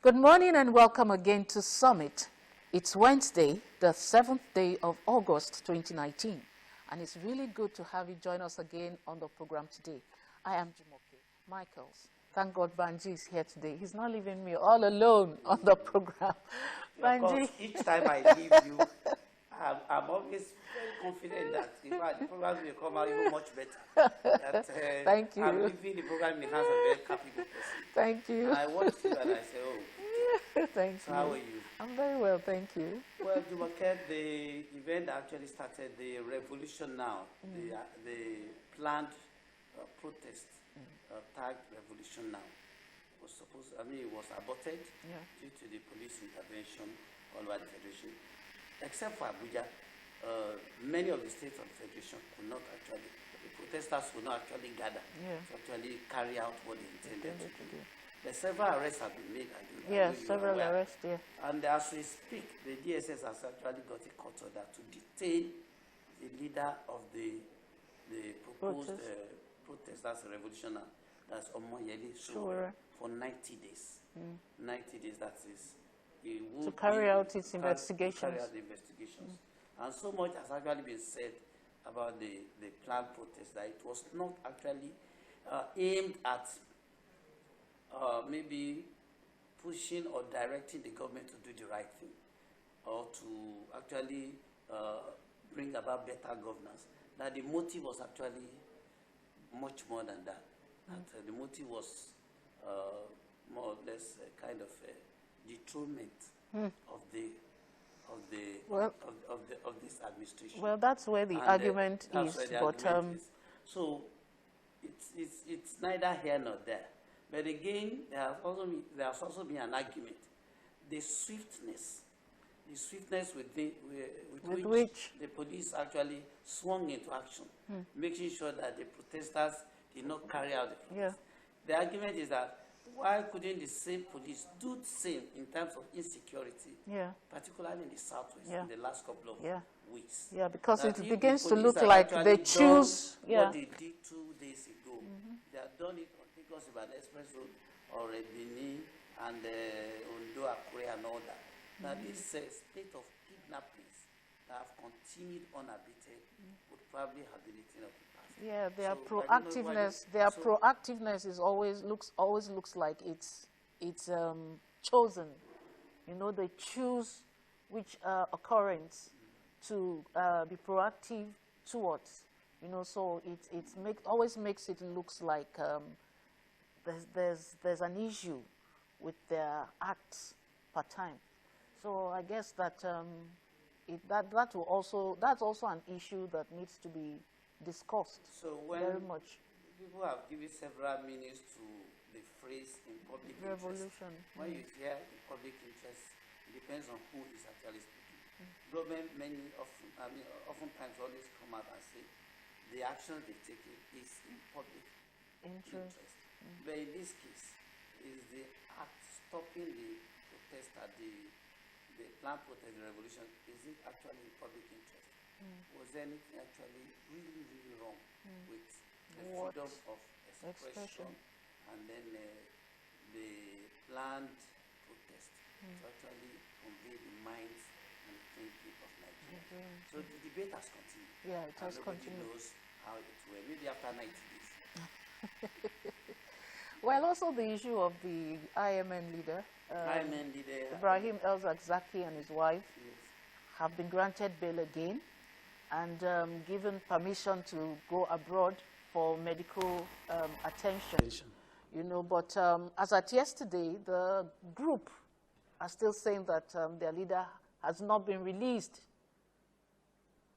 Good morning and welcome again to Summit. It's Wednesday, the 7th day of August 2019, and it's really good to have you join us again on the program today. I am Jumoke Michaels. Thank God Banji is here today. He's not leaving me all alone on the program. Banji. Each time I leave you, I'm always very confident that the program will come out even much better. That, Thank you. I'm leaving the program in the hands of a very capable person. Thank you. And I watched you and I said, oh, thank so you. how are you? I'm very well, thank you. Well, Jumoke, the event actually started the revolution now, the planned protest, tagged revolution now. Was supposed, it was aborted due to the police intervention all over the Federation. Except for Abuja, many of the states of the Federation could not actually, the protesters could not actually gather to actually carry out what they intended to do. Several arrests have been made. Yes, several arrests, And as we speak, the DSS has actually got a court order to detain the leader of the proposed protest, that's a revolution now, that's Omoyele Sowore, for 90 days. 90 days, that is. To carry out its investigations. Carry out the investigations. And so much has actually been said about the planned protest that it was not actually aimed at maybe pushing or directing the government to do the right thing or to actually bring about better governance. That the motive was actually much more than that. That the motive was more or less a kind of dethronement of this administration. Well, that's where the argument is. So it's neither here nor there. But again, there has also been an argument. The swiftness with which the police actually swung into action, making sure that the protesters did not carry out the protest. The argument is that why couldn't the same police do the same in terms of insecurity, particularly in the Southwest in the last couple of weeks? Yeah, because that it begins to look like they choose what they did 2 days ago. They have done it on Lagos by the Express Road or Benin and Ondo, Akure and all that. Now this spate of kidnappings that have continued unabated would probably have been a thing of the past. Yeah, their proactiveness is always looks like it's chosen. You know, they choose which occurrence to be proactive towards. You know, so it always makes it looks like there's an issue with their acts per time. So I guess that that's also an issue that needs to be discussed. So when very much. People have given several meanings to the phrase in public revolution. Interest. When you hear in public interest, it depends on who is actually speaking. Government oftentimes always come out and say the action they take is in public interest. But in this case, is the act stopping the protest at the planned protest, the revolution, is it actually in public interest? Was there anything actually really, really wrong with the freedom of expression and then the planned protest to actually convey the minds and thinking of Nigeria? So the debate has continued. Yeah, it has continued. Nobody knows how it went. Maybe after 90 days. Well, also the issue of the IMN leader, Ibrahim El-Zakzaky and his wife have been granted bail again and given permission to go abroad for medical attention. You know, but as at yesterday, the group are still saying that their leader has not been released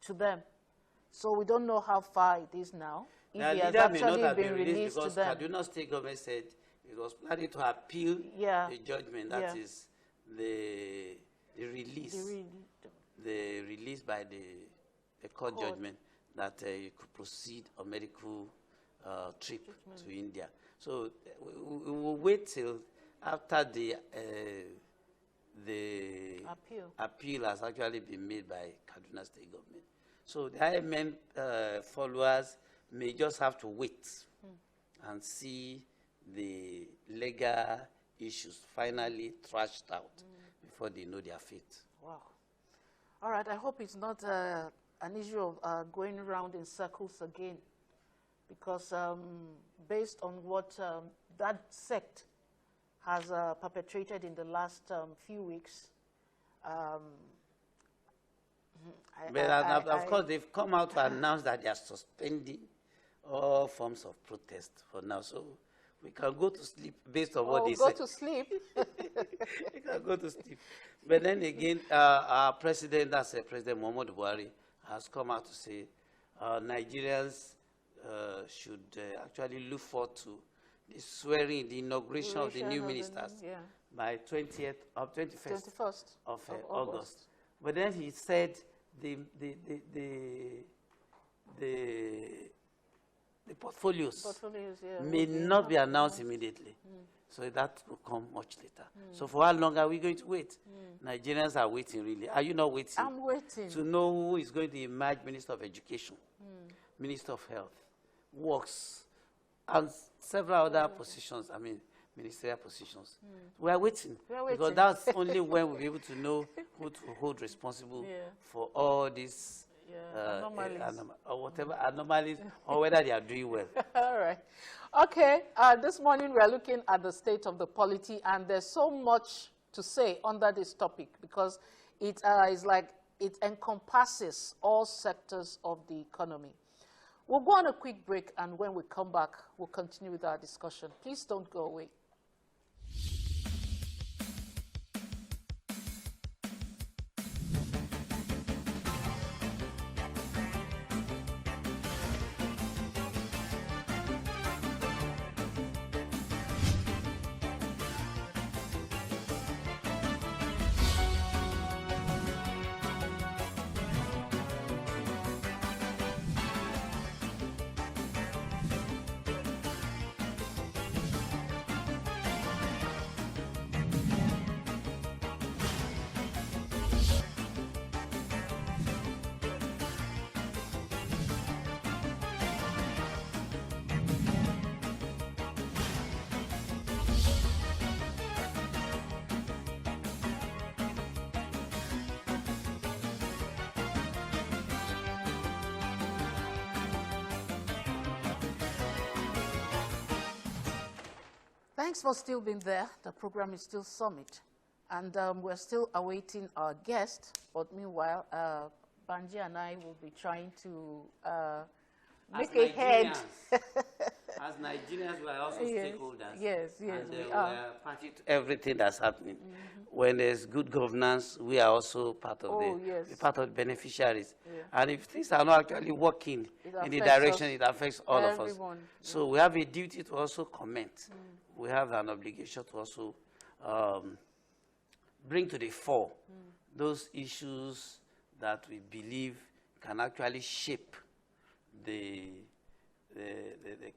to them. So we don't know how far it is now. If he has actually been released because to them. Kaduna State government said it was planning to appeal the judgment. That is the release, the release by the court judgment that you could proceed on medical trip to India. So we will wait till after the appeal has actually been made by Kaduna State government. So the IMN followers may just have to wait and see the legal issues finally thrashed out before they know their fate. Wow. All right, I hope it's not an issue of going around in circles again, because based on what that sect has perpetrated in the last few weeks, of course, they've come out to announce that they are suspending all forms of protest for now. So we can go to sleep based on what they say. Go to sleep. We can go to sleep. But then again, our president, that's President Muhammadu Buhari, has come out to say Nigerians should actually look forward to the swearing, the inauguration of the new ministers by 21st of August. But then he said the portfolios may not be announced immediately. So that will come much later. So for how long are we going to wait? Nigerians are waiting, really. Are you not waiting? I'm waiting. To know who is going to emerge Minister of Education, Minister of Health, Works, and several other positions, I mean, ministerial positions. We are waiting. Because that's only when we'll be able to know who to hold responsible for all these anomalies, or whatever anomalies, or whether they are doing well. All right. Okay, this morning we are looking at the state of the polity, and there's so much to say under this topic, because it is like it encompasses all sectors of the economy. We'll go on a quick break, and when we come back, we'll continue with our discussion. Please don't go away. Thanks for still being there. The program is still Summit, and we're still awaiting our guest. But meanwhile, Banji and I will be trying to make a head. As Nigerians, we are also stakeholders. Yes, and we are. We are party to everything that's happening. When there's good governance, we are also part of part of the beneficiaries. And if things are not actually working in the direction, it affects all of us. So we have a duty to also comment. We have an obligation to also bring to the fore those issues that we believe can actually shape the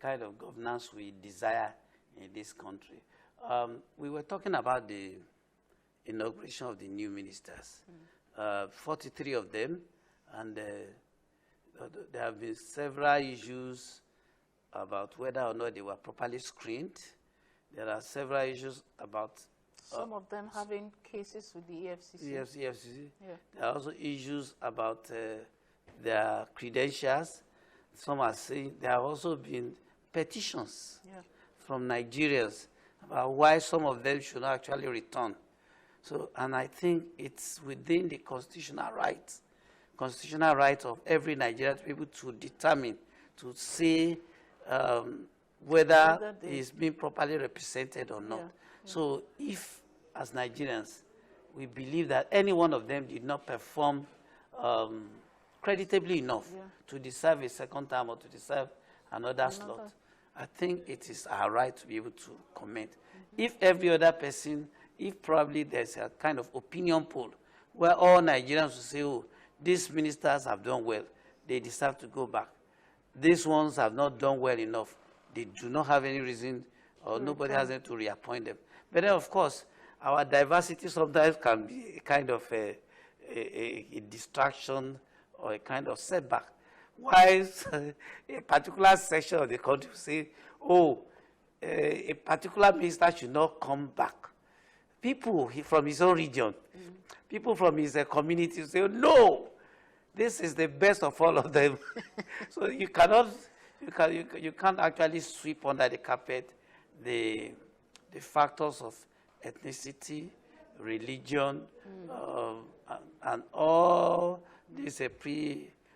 kind of governance we desire in this country. We were talking about the inauguration of the new ministers, 43 of them, and there have been several issues about whether or not they were properly screened. There are several issues about some of them having cases with the EFCC. EFCC. There are also issues about their credentials. Some are saying there have also been petitions from Nigerians about why some of them should not actually return. So, and I think it's within the constitutional right of every Nigerian to be able to determine, to say whether he's being properly represented or not. So if, as Nigerians, we believe that any one of them did not perform creditably enough to deserve a second term or to deserve another slot, I think it is our right to be able to comment. If every other person, if probably there's a kind of opinion poll where all Nigerians will say, oh, these ministers have done well, they deserve to go back. These ones have not done well enough. They do not have any reason, or nobody has any to reappoint them. But then, of course, our diversity sometimes can be a kind of a distraction or a kind of setback. Why a particular section of the country say, oh, a particular minister should not come back. People from his own region, people from his community say, no, this is the best of all of them. So you cannot, you can't actually sweep under the carpet the factors of ethnicity, religion, and all these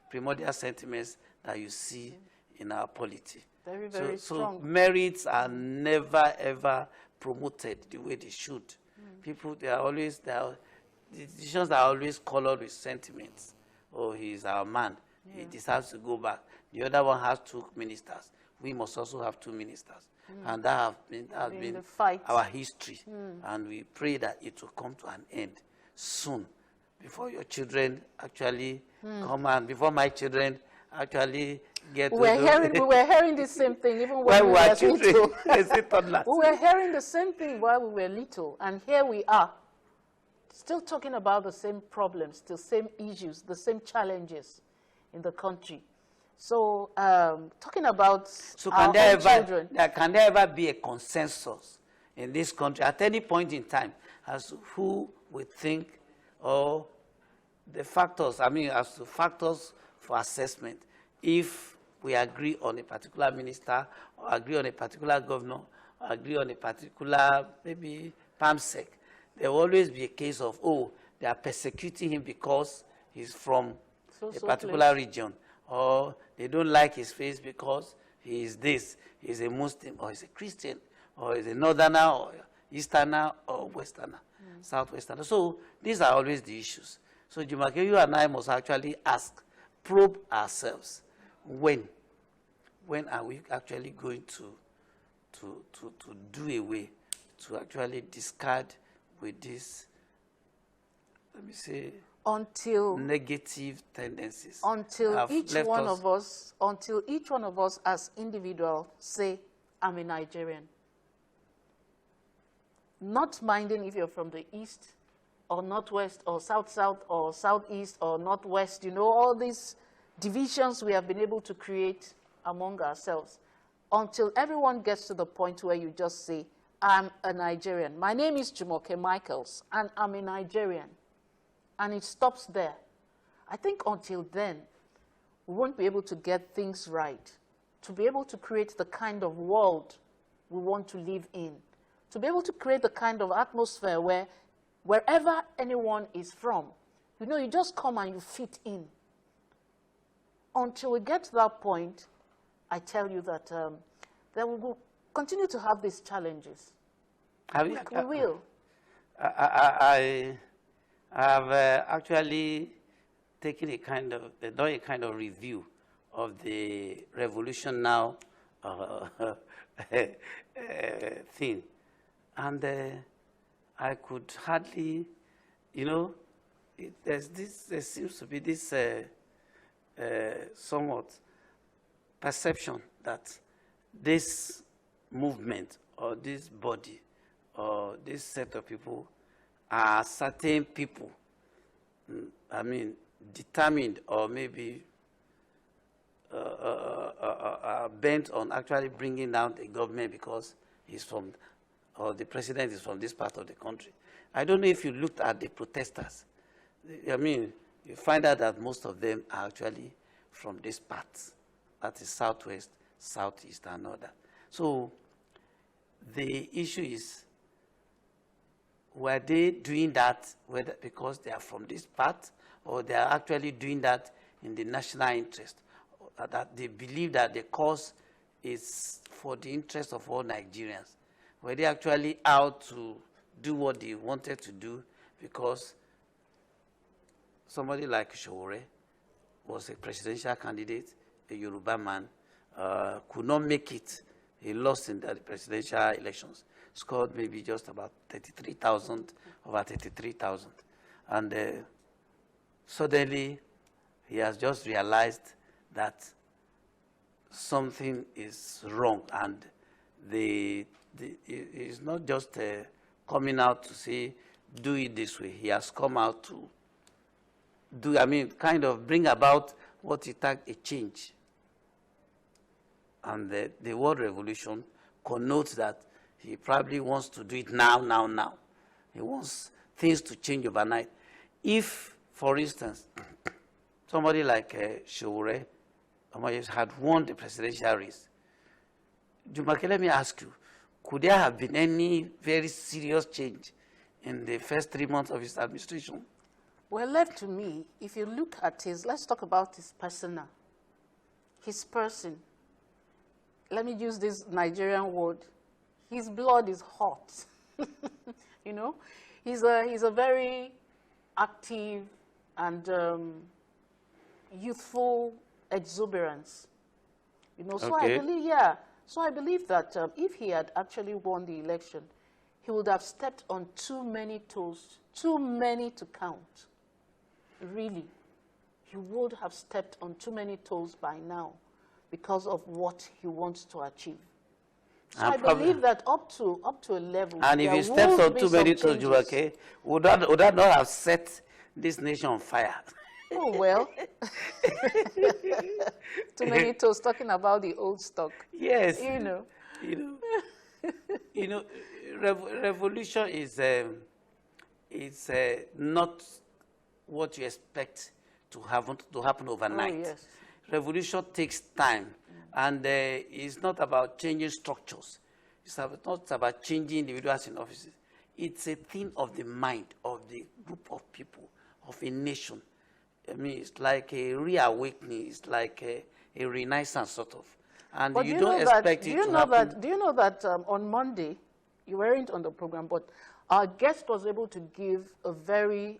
primordial sentiments that you see in our polity. Very, very strong. So merits are never, ever promoted the way they should. People, the decisions are always colored with sentiments. Oh, he's our man. Yeah. He deserves to go back. The other one has 2 ministers. We must also have 2 ministers. And that has been our history. And we pray that it will come to an end soon, before your children actually come, and before my children actually get we were hearing the same thing even when we were little. We were hearing the same thing while we were little, and here we are, still talking about the same problems, the same issues, the same challenges in the country. So, talking about our own children. Can there ever be a consensus in this country at any point in time as to who we think, or the factors, as to factors for assessment, if we agree on a particular minister, or agree on a particular governor, or agree on a particular, maybe, PAMSEC, there will always be a case of, oh, they are persecuting him because he's from a particular region, or they don't like his face because he is this, he's a Muslim, or he's a Christian, or he's a Northerner, or Easterner, or Westerner, Southwesterner. So these are always the issues. So Jumake, you and I must actually probe ourselves. When are we actually going to do away, to actually discard with this, let me say, until negative tendencies? Until each one of us as individuals say, I'm a Nigerian. Not minding if you're from the east or northwest or south-south or southeast or northwest, all these divisions we have been able to create among ourselves, until everyone gets to the point where you just say, I'm a Nigerian. My name is Jumoke Michaels, and I'm a Nigerian. And it stops there. I think until then, we won't be able to get things right, to be able to create the kind of world we want to live in, to be able to create the kind of atmosphere where wherever anyone is from, you just come and you fit in. Until we get to that point, I tell you that we will continue to have these challenges. We will. I have actually taken done a kind of review of the Revolution Now thing. And I could hardly, there seems to be this somewhat perception that this movement or this body or this set of people are certain people, determined or maybe bent on actually bringing down the government because the president is from this part of the country. I don't know if you looked at the protesters. You find out that most of them are actually from this part, that is southwest, southeast, and all that. So the issue is, were they doing that because they are from this part, or they are actually doing that in the national interest, that they believe that the cause is for the interest of all Nigerians? Were they actually out to do what they wanted to do because somebody like Sowore was a presidential candidate, a Yoruba man, could not make it. He lost in the presidential elections, scored maybe just about 33,000, over 33,000. And suddenly, he has just realized that something is wrong, and it's not just coming out to say, do it this way. He has come out to kind of bring about what he tagged a change. And the word revolution connotes that he probably wants to do it now. He wants things to change overnight. If, for instance, somebody like Sowore had won the presidential race, Jumake, let me ask you, could there have been any very serious change in the first 3 months of his administration? Well, left to me, if you look at let's talk about his persona, his person. Let me use this Nigerian word. His blood is hot. You know, he's a very active and youthful exuberance. You know, so Okay. I believe that if he had actually won the election, he would have stepped on too many toes, too many to count. Really, he would have stepped on too many toes by now because of what he wants to achieve. So I believe that up to a level, and if he steps on too many toes, Jumake, would that not have set this nation on fire? Oh, well. Too many toes, talking about the old stock. Yes. You know. Revolution is not what you expect to happen overnight. Oh, yes. Revolution takes time, and it's not about changing structures. It's not about changing individuals in offices. It's a thing of the mind of the group of people, of a nation. I mean, it's like a reawakening. It's like a renaissance, sort of. And But you don't expect it to happen. Do you know that on Monday, you weren't on the program, but our guest was able to give a very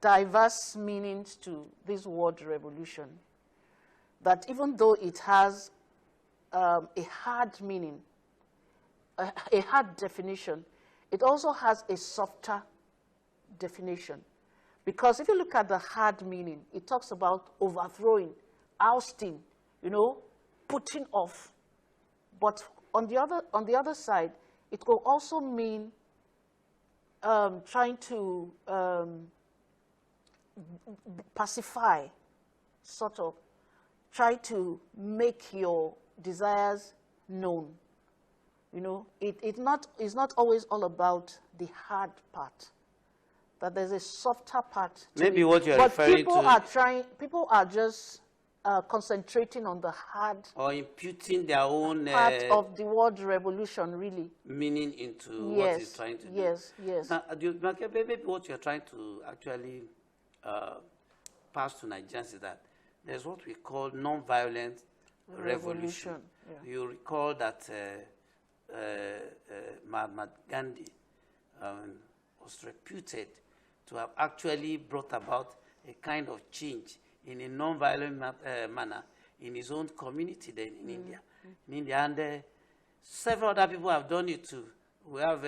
diverse meanings to this word revolution. That even though it has a hard meaning, a hard definition, it also has a softer definition. Because if you look at the hard meaning, it talks about overthrowing, ousting, you know, putting off. But on the other side, it will also mean trying to pacify, sort of, try to make your desires known. You know, it's not always all about the hard part. That there's a softer part to Maybe it. what you're but referring people are just concentrating on the hard or imputing their own part of the word revolution, really. meaning into Yes, what he's trying to do. yes. Now, maybe what you're trying to actually pass to Nigerians is that there's what we call non-violent revolution. Yeah. You recall that Mahatma Gandhi was reputed to have actually brought about a kind of change in a non-violent manner in his own community then in India. In India, and several other people have done it too. We have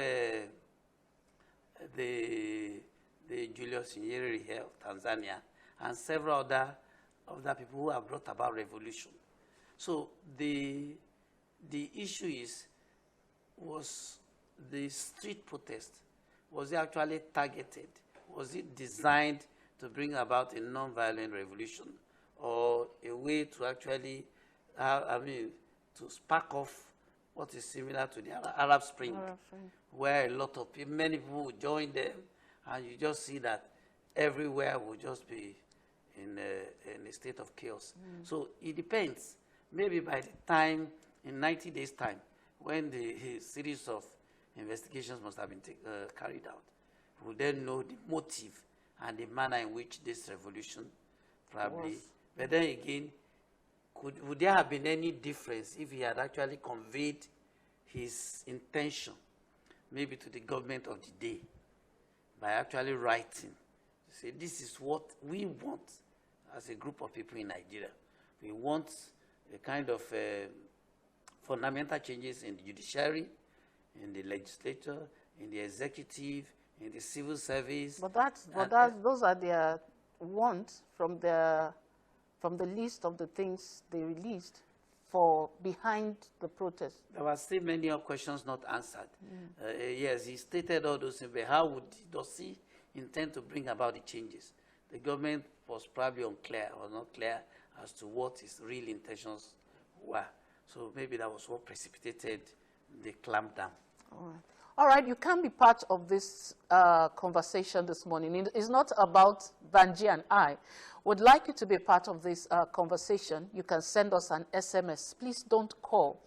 the Julius Nyerere here of Tanzania, and several other people who have brought about revolution. So the issue was the street protest, was it actually targeted? Was it designed to bring about a non-violent revolution, or a way to actually, to spark off what is similar to the Arab Spring, where a lot of people, many people would join them, and you just see that everywhere will just be in a state of chaos. So it depends. Maybe by the time, in 90 days' time, when the series of investigations must have been carried out, we'll then know the motive and the manner in which this revolution probably. But then again, would there have been any difference if he had actually conveyed his intention, maybe to the government of the day, by actually writing, to say, this is what we want as a group of people in Nigeria. We want a kind of fundamental changes in the judiciary, in the legislature, in the executive, in the civil service. Those are their wants from the list of the things they released for behind the protest. There were still many questions not answered. Yes, he stated all those things, but how does he intend to bring about the changes? The government was probably unclear or not clear as to what his real intentions were. So maybe that was what precipitated the clampdown. All right, you can be part of this conversation this morning. It's not about Banji and I. Would like you to be part of this conversation. You can send us an SMS. Please don't call.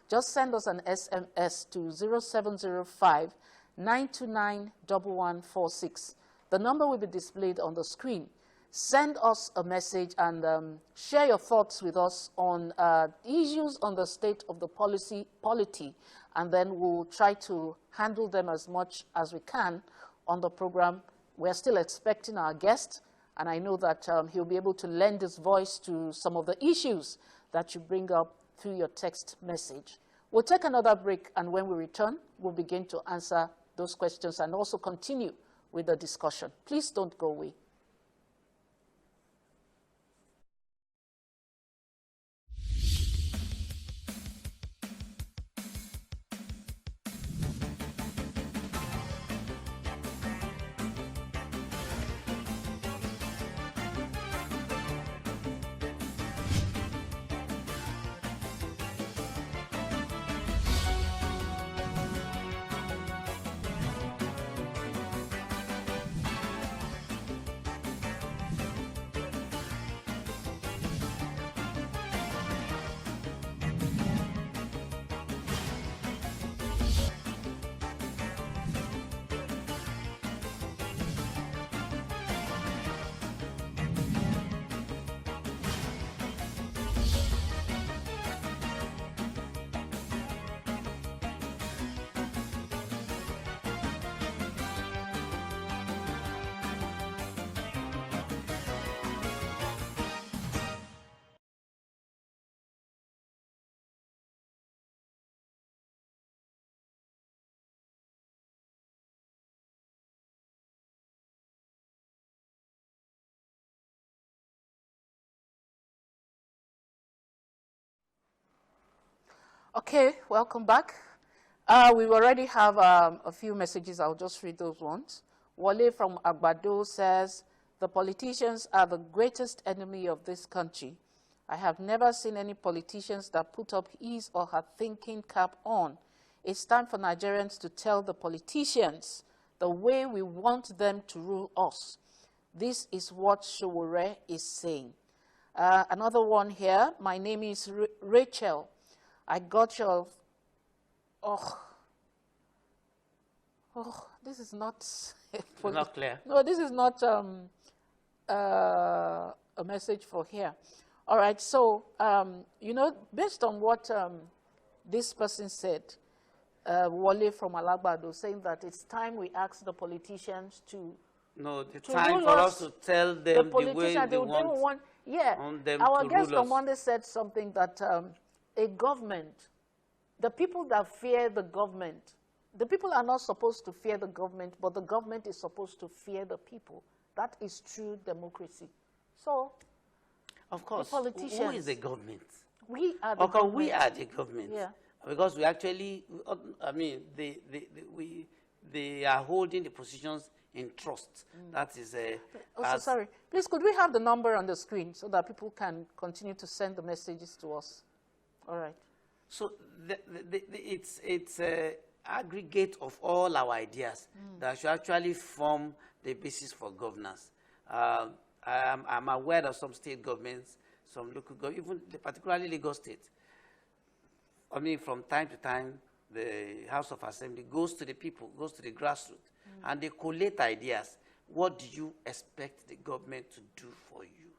Just send us an SMS to 0705 929 1146. The number will be displayed on the screen. Send us a message and share your thoughts with us on issues on the state of the polity, and then we'll try to handle them as much as we can on the program. We're still expecting our guest, and I know that he'll be able to lend his voice to some of the issues that you bring up through your text message. We'll take another break, and when we return, we'll begin to answer those questions and also continue with the discussion. Please don't go away. Okay, welcome back. We already have a few messages. I'll just read those ones. Wale from Agbado says, the politicians are the greatest enemy of this country. I have never seen any politicians that put up his or her thinking cap on. It's time for Nigerians to tell the politicians the way we want them to rule us. This is what Sowore is saying. Another one here. My name is Rachel. I got your, this is not. Not clear. No, this is not a message for here. All right, so, you know, based on what this person said, Wale from Alagbado, saying that it's time we ask the politicians to. No, the time for us to tell them the way they want. Yeah, our guest on Monday said something that a government, the people that fear the government, the people are not supposed to fear the government, but the government is supposed to fear the people. That is true democracy. So, of course, politicians, who is the government? We are the government. We are the government. Yeah. Because we actually, I mean, they are holding the positions in trust. That is sorry. Please, could we have the number on the screen so that people can continue to send the messages to us? All right. So it's an aggregate of all our ideas that should actually form the basis for governance. I'm aware of some state governments, some local governments, even particularly Lagos State. I mean, from time to time, the House of Assembly goes to the people, goes to the grassroots, and they collate ideas. What do you expect the government to do for you?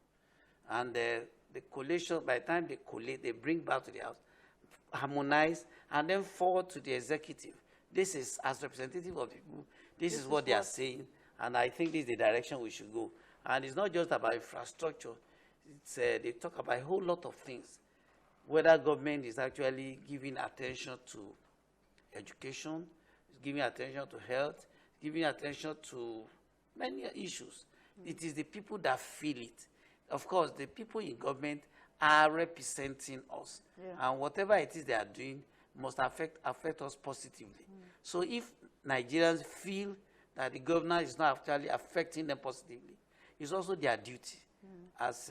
And the collation, by the time they collate, they bring back to the House, harmonize, and then forward to the executive. This is, as representative of the people, this is what they are saying, and I think this is the direction we should go. And it's not just about infrastructure. It's, they talk about a whole lot of things. Whether government is actually giving attention to education, giving attention to health, giving attention to many issues. It is the people that feel it. Of course, the people in government are representing us. Yeah. And whatever it is they are doing must affect us positively. So if Nigerians feel that the governor is not actually affecting them positively, it's also their duty as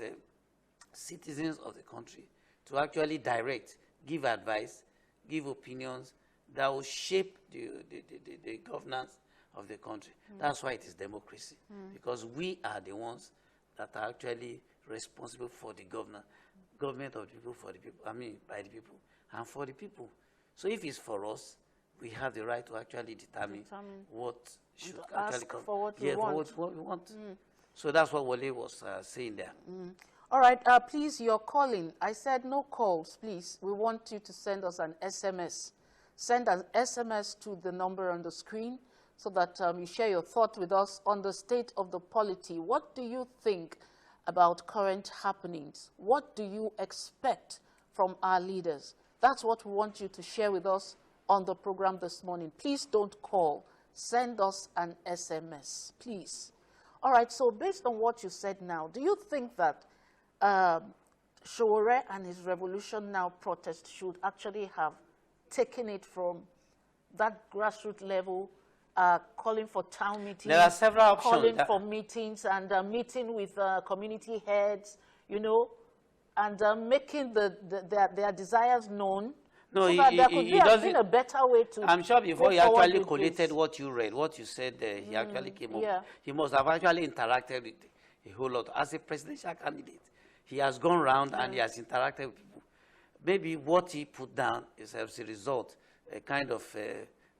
citizens of the country to actually direct give advice, give opinions that will shape the governance of the country. That's why it is democracy, because we are the ones that are actually responsible for the government of the people, for the people, by the people, and for the people. So if it's for us, we have the right to actually determine what should actually come. For what we want. For what we want. So that's what Wale was saying there. All right, please, you're calling. I said no calls, please. We want you to send us an SMS. Send an SMS to the number on the screen so that you share your thought with us on the state of the polity. What do you think about current happenings? What do you expect from our leaders? That's what we want you to share with us on the program this morning. Please don't call. Send us an SMS, please. All right, so based on what you said now, do you think that Sowore and his Revolution Now protest should actually have taken it from that grassroots level, calling for town meetings? There are several options. Calling for meetings and meeting with community heads, you know, and making their desires known. No, so that there could have been a better way to. I'm sure before he actually collated what you read, what you said, he actually came up. He must have actually interacted with a whole lot. As a presidential candidate, he has gone around and he has interacted with people. Maybe what he put down is as a result, a kind of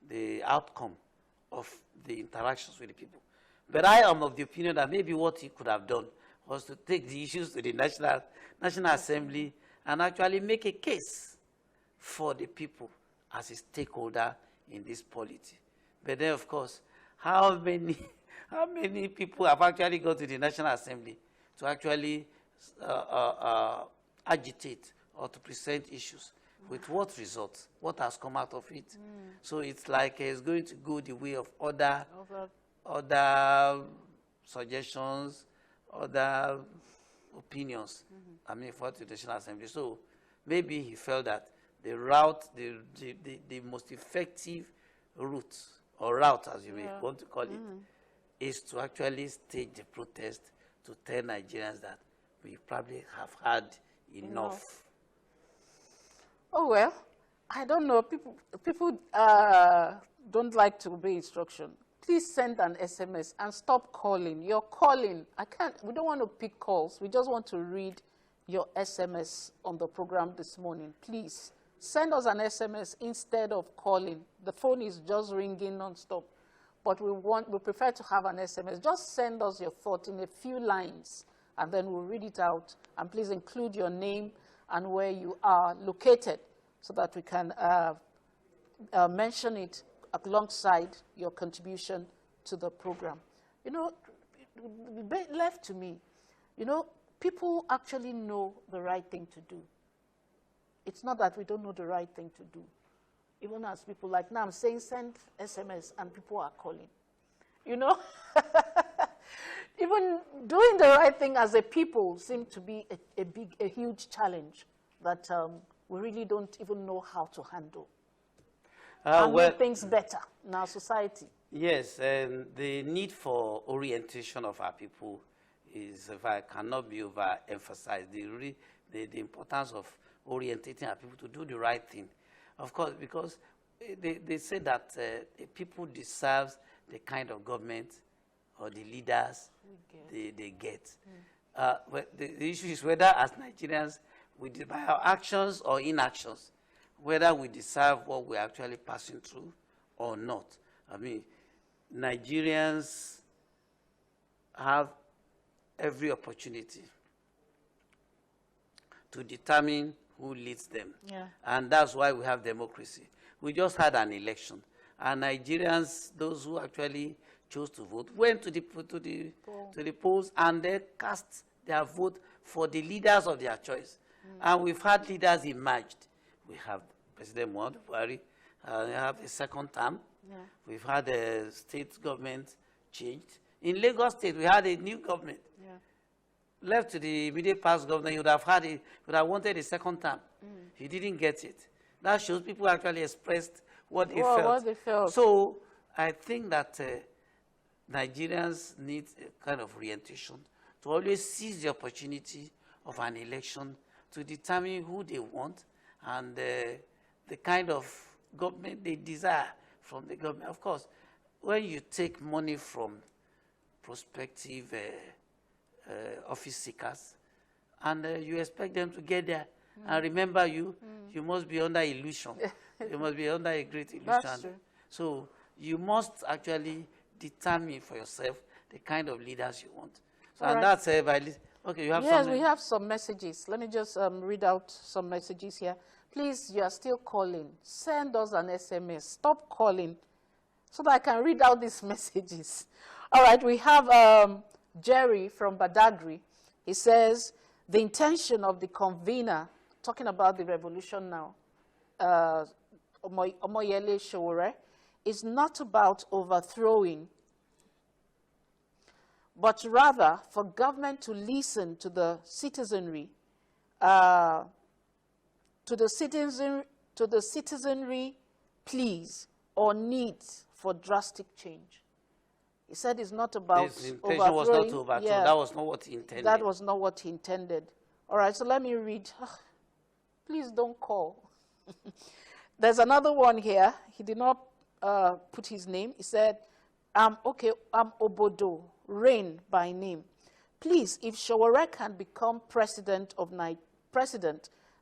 the outcome of the interactions with the people. But I am of the opinion that maybe what he could have done was to take the issues to the National Assembly and actually make a case for the people as a stakeholder in this polity. But then, of course, how many people have actually gone to the National Assembly to actually agitate or to present issues? With what results? What has come out of it? So it's like it's going to go the way of other suggestions, other opinions, for the National Assembly. So maybe he felt that the route, the most effective route, or route as you may want to call it, is to actually stage the protest to tell Nigerians that we probably have had enough. Oh, well, I don't know. People don't like to obey instruction. Please send an SMS and stop calling. You're calling. We don't want to pick calls. We just want to read your SMS on the program this morning. Please send us an SMS instead of calling. The phone is just ringing non-stop. But we prefer to have an SMS. Just send us your thought in a few lines, and then we'll read it out. And please include your name and where you are located so that we can mention it alongside your contribution to the program. You know, left to me, you know, people actually know the right thing to do. It's not that we don't know the right thing to do. Even as people like now, I'm saying send SMS and people are calling. You know? Even doing the right thing as a people seems to be a huge challenge that we really don't even know how to handle. And make things better in our society. Yes, and the need for orientation of our people cannot be overemphasized. The importance of orientating our people to do the right thing. Of course, because they say that people deserve the kind of government or the leaders they get. But the issue is whether as Nigerians, by our actions or inactions, whether we deserve what we're actually passing through or not. I mean, Nigerians have every opportunity to determine who leads them. And that's why we have democracy. We just had an election. And Nigerians, those who actually chose to vote, went to the polls and they cast their vote for the leaders of their choice. And we've had leaders emerged. We have President Muhammadu Buhari, we have a second term. We've had a state government changed. In Lagos State, we had a new government. Left to the immediate past governor, he would have wanted a second term. He didn't get it. That shows people actually expressed what they felt. So I think that Nigerians need a kind of orientation to always seize the opportunity of an election to determine who they want and the kind of government they desire from the government. Of course, when you take money from prospective office seekers and you expect them to get there and remember you, you must be under illusion. You must be under a great illusion. That's true. So you must actually determine for yourself the kind of leaders you want. So, and that's okay, you have some. Yes, we have some messages. Let me just read out some messages here. Please, you are still calling. Send us an SMS. Stop calling so that I can read out these messages. All right, we have Jerry from Badagry. He says, the intention of the convener, talking about the revolution now, Omoyele Sowore, is not about overthrowing, but rather for government to listen to the citizenry, to the citizenry pleas or needs for drastic change. He said it's not about his intention was not to overthrow. Yeah, that was not what he intended. That was not what he intended. All right, so let me read. Please don't call. There's another one here. He did not put his name. He said, I'm Obodo, Rain by name. Please, if Sowore can become president,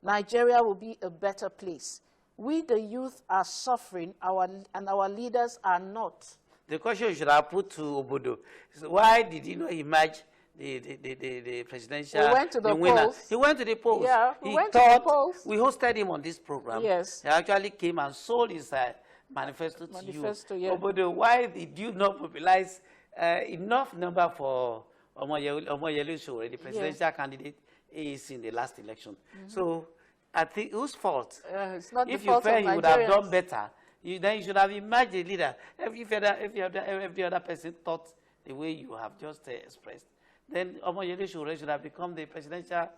Nigeria will be a better place. We, the youth, are suffering, and our leaders are not. The question you should have put to Obodo is, why did he not emerge the presidential winner? Polls. He went to the polls. Yeah, he went to the polls. We hosted him on this program. Yes. He actually came and sold his manifesto to you. Yeah. Obodo, why did you not mobilize enough number for Omoyele Sowore, the presidential candidate is in the last election? So I think whose fault? It's not if the fault you felt of you would have Nigerians. done better, then you should have emerged a leader. Every other person thought the way you have just expressed, then Omoyele Sowore should have become the presidential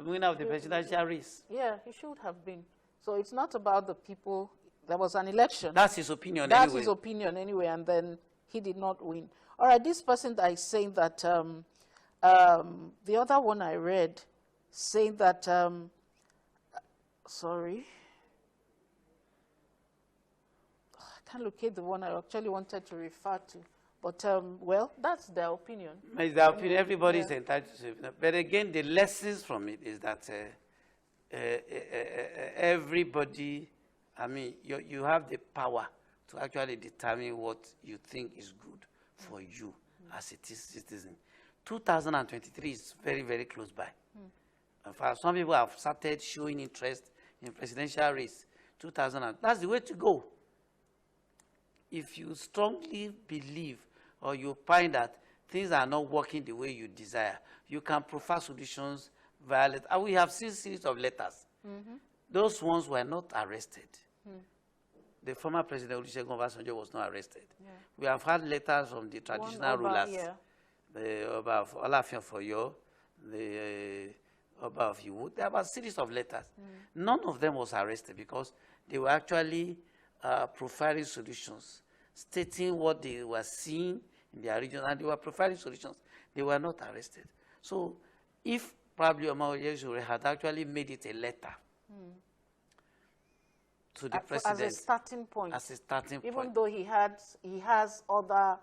winner of the presidential race. Yeah, he should have been. So it's not about the people. There was an election. That's his opinion That's anyway. his opinion anyway, and then he did not win. All right, this person that is saying that, the other one I read, saying that, sorry. I can't locate the one I actually wanted to refer to. But, well, that's their opinion. It's their opinion. Everybody's entitled to it. But again, the lessons from it is that everybody, I mean, you have the power to actually determine what you think is good for you as a citizen. 2023 is very, very close by. In fact, some people have started showing interest in presidential race. That's the way to go. If you strongly believe or you find that things are not working the way you desire, you can prefer solutions via letter. And we have seen a series of letters. Those ones were not arrested. The former President Olusegun Obasanjo was not arrested. Yeah. We have had letters from the traditional rulers, the Oba of Olafin of Oyo, the Oba of Iwo. There was a series of letters. None of them was arrested because they were actually providing solutions, stating what they were seeing in their region, and they were providing solutions. They were not arrested. So if probably Omoyele Sowore had actually made it a letter, to the president as a starting point. As a starting point. Even though he has other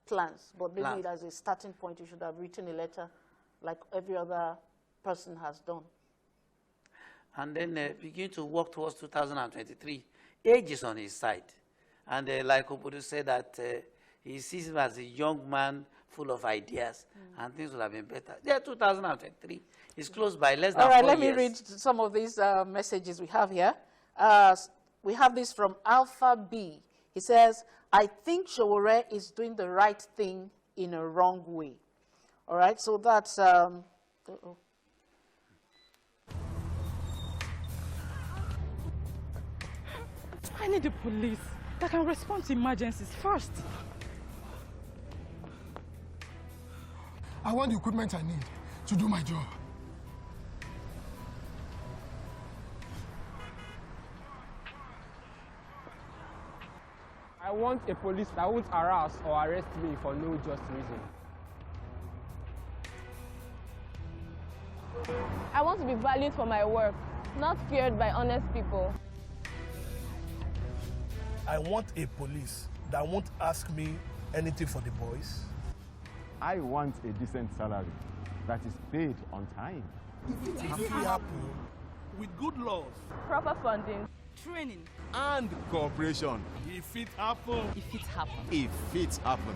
plans, but maybe as a starting point, he should have written a letter like every other person has done. And then begin to work towards 2023. Age is on his side. And like Obodo said, that he sees him as a young man full of ideas, and things would have been better. Yeah, 2023 is close by, less than 4 years. All right, let me read some of these messages we have here. We have this from Alpha B. He says, I think Sowore is doing the right thing in a wrong way. All right, so that's... I need the police that can respond to emergencies first. I want the equipment I need to do my job. I want a police that won't harass or arrest me for no just reason. I want to be valued for my work. not feared by honest people. I want a police that won't ask me anything for the boys. I want a decent salary that is paid on time. If it happen with good laws, Proper funding. Training. And cooperation. if it happen, If it happens. If it happen.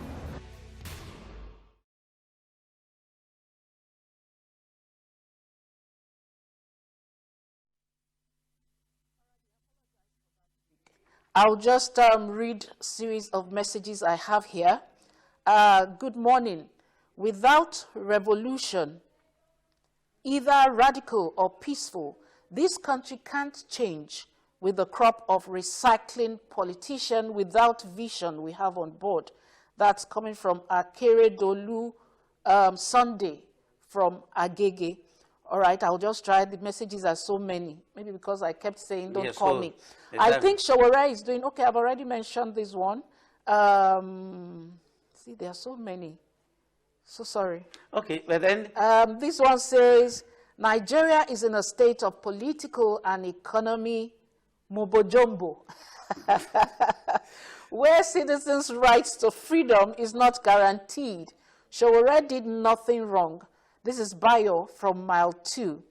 I'll just read a series of messages I have here. Good morning. Without revolution, either radical or peaceful, this country can't change. With the crop of recycling politician without vision we have on board. That's coming from Akere Dolu Sunday from Agege. All right, I'll just try. The messages are so many. Maybe because I kept saying, don't call me. I think Sowore is doing, okay, I've already mentioned this one. See, there are so many. So sorry. Okay, but then... this one says, Nigeria is in a state of political and economy mobojombo, where citizens' rights to freedom is not guaranteed. Sowore did nothing wrong. This is Bayo from Mile 2.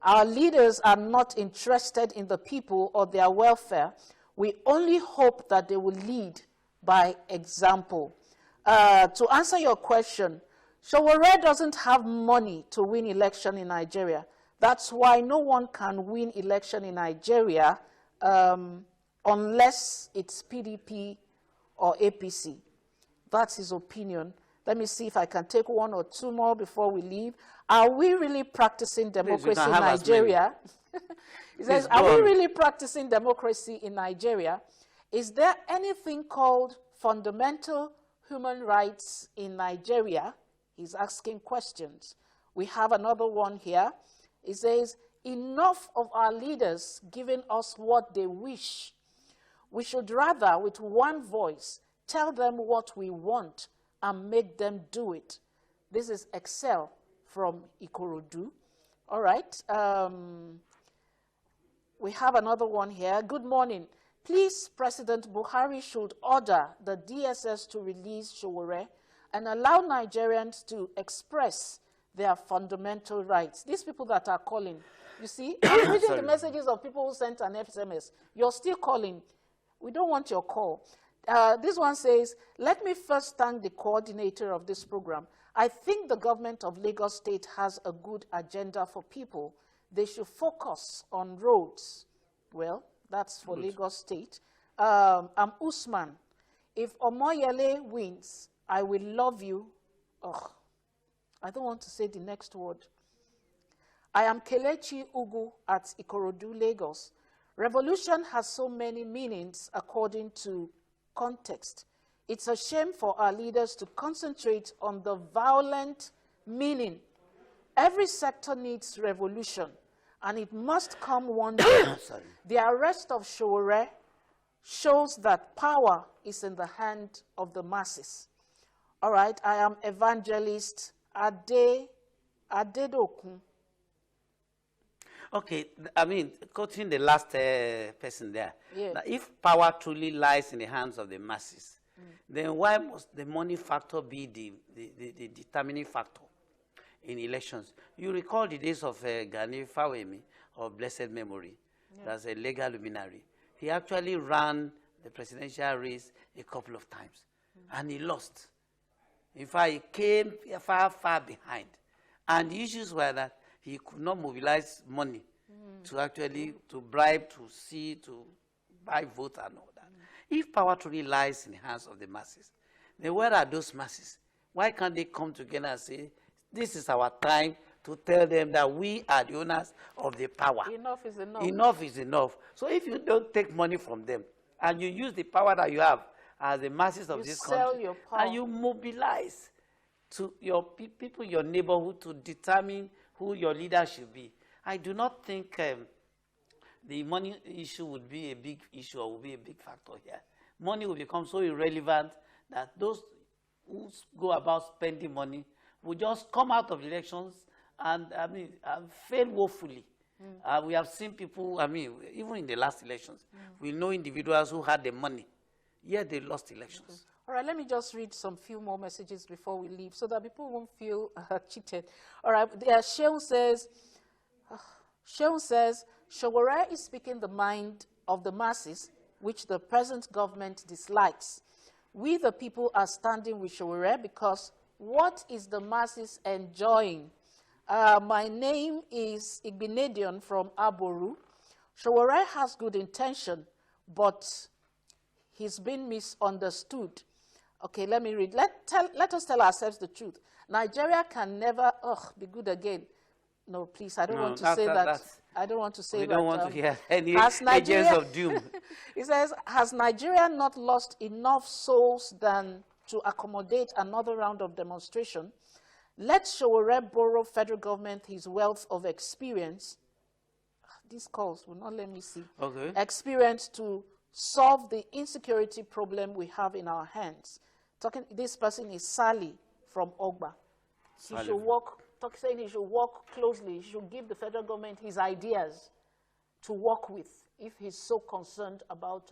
Our leaders are not interested in the people or their welfare. We only hope that they will lead by example. To answer your question, Sowore doesn't have money to win election in Nigeria. That's why no one can win election in Nigeria unless it's PDP or APC. That's his opinion. Let me see if I can take one or two more before we leave. Are we really practicing democracy in Nigeria? He says, are we really practicing democracy in Nigeria? Is there anything called fundamental human rights in Nigeria? He's asking questions. We have another one here. He says, enough of our leaders giving us what they wish. We should rather, with one voice, tell them what we want and make them do it. This is Excel from Ikorodu. All right. We have another one here. Good morning. Please, President Buhari should order the DSS to release Sowore and allow Nigerians to express their fundamental rights. These people that are calling, you see, I'm reading the messages of people who sent an SMS. You're still calling. We don't want your call. This one says, let me first thank the coordinator of this program. I think the government of Lagos State has a good agenda for people. They should focus on roads. Well, that's for Lagos State. I'm Usman. If Omoyele wins, I will love you. Oh, I don't want to say the next word. I am Kelechi Ugu at Ikorodu, Lagos. Revolution has so many meanings according to context. It's a shame for our leaders to concentrate on the violent meaning. Every sector needs revolution, and it must come one day. The arrest of Sowore shows that power is in the hand of the masses. All right, I am Evangelist Adedokun. Okay, I mean, quoting the last person there, if power truly lies in the hands of the masses, then why must the money factor be the determining factor in elections? You recall the days of Gani Fawemi of blessed memory. That's a legal luminary. He actually ran the presidential race a couple of times, and he lost. In fact, he came far, far behind. And the issues were that he could not mobilize money to actually, to bribe, to buy vote and all that. If power truly lies in the hands of the masses, then where are those masses? Why can't they come together and say, this is our time to tell them that we are the owners of the power? Enough is enough. Enough is enough. So if you don't take money from them, and you use the power that you have as the masses of this country, your power, and you mobilize to your people, your neighborhood, to determine who your leader should be, I do not think the money issue would be a big issue or would be a big factor here. Money will become so irrelevant that those who go about spending money will just come out of elections and fail woefully. We have seen people, I mean, even in the last elections, we know individuals who had the money, yet they lost elections. All right, let me just read some few more messages before we leave so that people won't feel cheated. All right, Sheun says, Sowore is speaking the mind of the masses, which the present government dislikes. We, the people, are standing with Sowore because what is the masses enjoying? My name is Igbinedion from Aboru. Sowore has good intention, but he's been misunderstood. Okay, let me read. Let us tell ourselves the truth. Nigeria can never be good again. No, please, I don't want to say that. I don't want to say that. We don't want to hear any agents of doom. He says, has Nigeria not lost enough souls than to accommodate another round of demonstration? Let Sowore borrow federal government his wealth of experience. These calls will not let me see. Okay. Experience to solve the insecurity problem we have in our hands. This person is Sally from Ogba. He should saying he should work closely. He should give the federal government his ideas to work with if he's so concerned about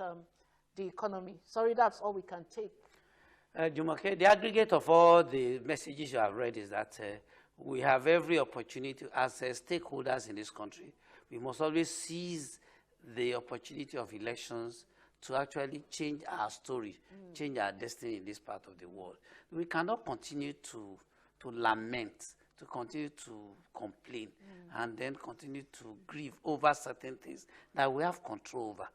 the economy. Sorry, that's all we can take. Jumoke, the aggregate of all the messages you have read is that we have every opportunity as stakeholders in this country. We must always seize the opportunity of elections to actually change our story, change our destiny in this part of the world. We cannot continue to lament, to continue to complain, and then continue to grieve over certain things that we have control over.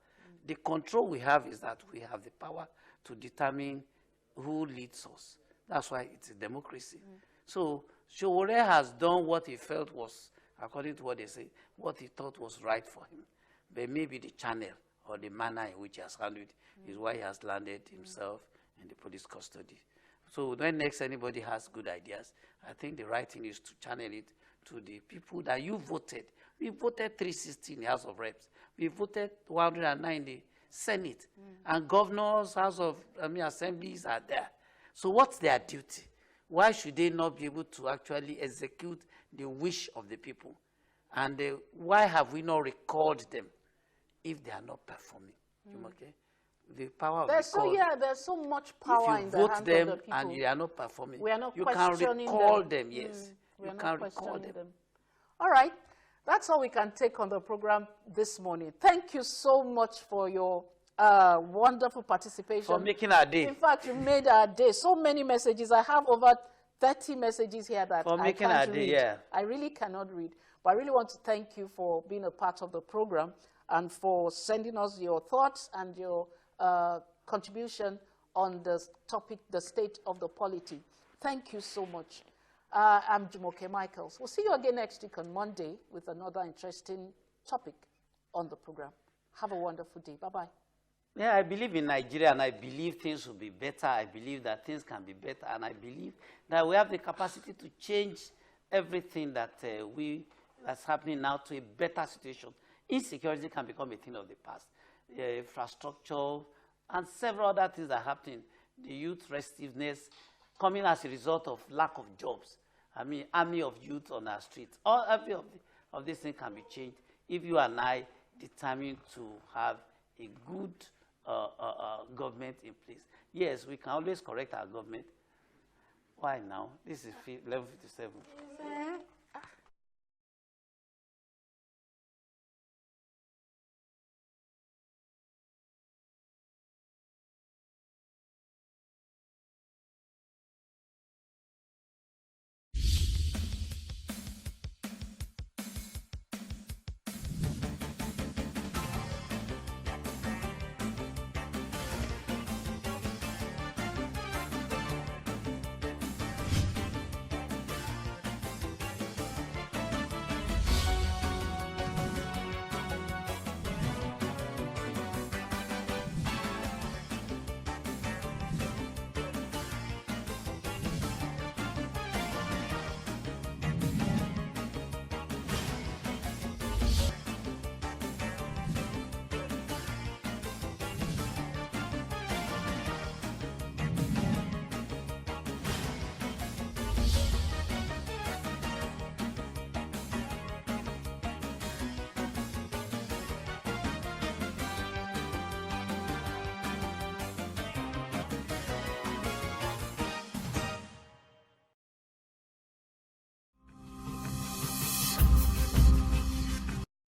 The control we have is that we have the power to determine who leads us. That's why it's a democracy. So Sowore has done what he felt was, according to what they say, what he thought was right for him. But maybe the channel or the manner in which he has handled it is why he has landed himself in the police custody. So when next anybody has good ideas, I think the right thing is to channel it to the people that you voted. We voted 360 in the House of Reps. We voted 109 in the Senate. And governors, assemblies are there. So what's their duty? Why should they not be able to actually execute the wish of the people? And why have we not recalled them if they are not performing? Okay? The power of recall. There's so much power in the hands of the people. If you vote them and you are not performing, we are not you can recall them, yes. You can recall them. All right. That's all we can take on the program this morning. Thank you so much for your wonderful participation. For making our day. In fact, you made our day. So many messages. I have over 30 messages here that I can't read. Yeah. I really cannot read. But I really want to thank you for being a part of the program and for sending us your thoughts and your contribution on the topic, the state of the polity. Thank you so much. I'm Jumoke Michaels. We'll see you again next week on Monday with another interesting topic on the program. Have a wonderful day. Bye-bye. Yeah, I believe in Nigeria, and I believe things will be better. I believe that things can be better, and I believe that we have the capacity to change everything that's happening now to a better situation. Insecurity can become a thing of the past. Infrastructure and several other things that are happening. The youth restiveness coming as a result of lack of jobs. I mean, army of youth on our streets. Every of these things can be changed if you and I determine to have a good government in place. Yes, we can always correct our government. Why now? This is 11:57.